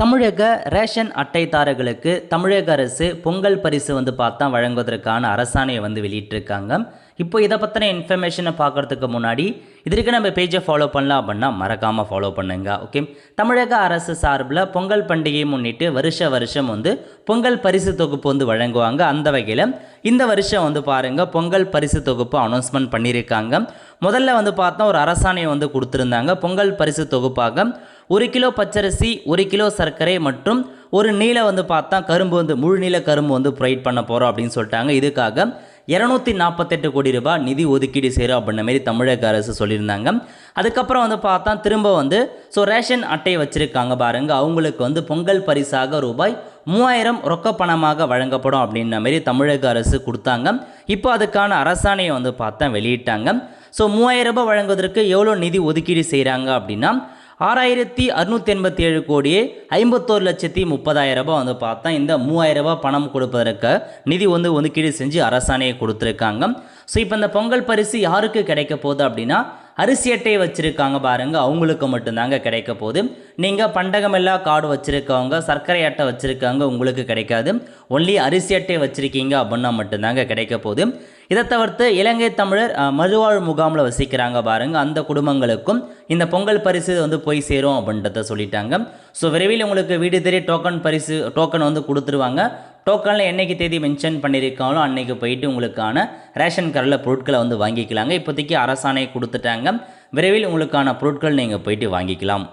தமிழக ரேஷன் அட்டைதாரர்களுக்கு தமிழக அரசு பொங்கல் பரிசு பார்த்தா வழங்குவதற்கான அரசாணையை வெளியிட்டிருக்காங்க. இப்போ இதை பற்றின இன்ஃபர்மேஷனை பார்க்குறதுக்கு முன்னாடி இதற்கு நம்ம பேஜை ஃபாலோ பண்ணலாம் அப்படின்னா மறக்காமல் ஃபாலோ பண்ணுங்க. ஓகே, தமிழக அரசு சார்பில் பொங்கல் பண்டிகையை முன்னிட்டு வருஷம் பொங்கல் பரிசு தொகுப்பு வழங்குவாங்க. அந்த வகையில் இந்த வருஷம் பாருங்கள் பொங்கல் பரிசு தொகுப்பு அனௌன்ஸ்மெண்ட் பண்ணியிருக்காங்க. முதல்ல பார்த்தா ஒரு அரசாணையை கொடுத்துருந்தாங்க. பொங்கல் பரிசு தொகுப்பாக 1 கிலோ பச்சரிசி, 1 கிலோ சர்க்கரை மற்றும் ஒரு நீல பார்த்தா கரும்பு முழு நீல கரும்பு ப்ரொவைட் பண்ண போகிறோம் அப்படின்னு சொல்லிட்டாங்க. இதுக்காக 248 கோடி ரூபாய் நிதி ஒதுக்கீடு செய்கிறோம் அப்படின்ற மாரி தமிழக அரசு சொல்லியிருந்தாங்க. அதுக்கப்புறம் பார்த்தா திரும்ப ரேஷன் அட்டை வச்சுருக்காங்க பாருங்கள், அவங்களுக்கு பொங்கல் பரிசாக ரூபாய் 3000 ரொக்க பணமாக வழங்கப்படும் அப்படின்ற மாரி தமிழக அரசு கொடுத்தாங்க. இப்போ அதுக்கான அரசாணையை பார்த்தா வெளியிட்டாங்க. 3000 ரூபாய் வழங்குவதற்கு எவ்வளோ நிதி ஒதுக்கீடு செய்கிறாங்க அப்படின்னா 6687 கோடியே 51,30,000 ரூபாய் பார்த்தா இந்த 3000 ரூபாய் பணம் கொடுப்பதற்கு நிதி ஒதுக்கீடு செஞ்சு அரசாணையை கொடுத்துருக்காங்க. இப்போ இந்த பொங்கல் பரிசு யாருக்கு கிடைக்க போகுது அப்படின்னா அரிசி அட்டை வச்சுருக்காங்க பாருங்கள், அவங்களுக்கு மட்டும்தாங்க கிடைக்க போகுது. நீங்கள் பண்டகமெல்லா கார்டு வச்சுருக்கவங்க, சர்க்கரை அட்டை வச்சுருக்காங்க, உங்களுக்கு கிடைக்காது. ஒன்லி அரிசி அட்டை வச்சுருக்கீங்க அப்படின்னா மட்டும்தாங்க கிடைக்க போகுது. இதை தவிர்த்து இலங்கை தமிழர் மறுவாழ்வு முகாமில் வசிக்கிறாங்க பாருங்கள், அந்த குடும்பங்களுக்கும் இந்த பொங்கல் பரிசு போய் சேரும் அப்படின்றத சொல்லிட்டாங்க. விரைவில் உங்களுக்கு வீடு தேடி டோக்கன் கொடுத்துருவாங்க. டோக்கனில் என்னைக்கு தேதி மென்ஷன் பண்ணியிருக்காங்களோ அன்றைக்கி போயிட்டு உங்களுக்கான ரேஷன் கார்டில் பொருட்களை வாங்கிக்கலாங்க. இப்போதைக்கு அரசாணை கொடுத்துட்டாங்க. விரைவில் உங்களுக்கான பொருட்கள் நீங்கள் போயிட்டு வாங்கிக்கலாம்.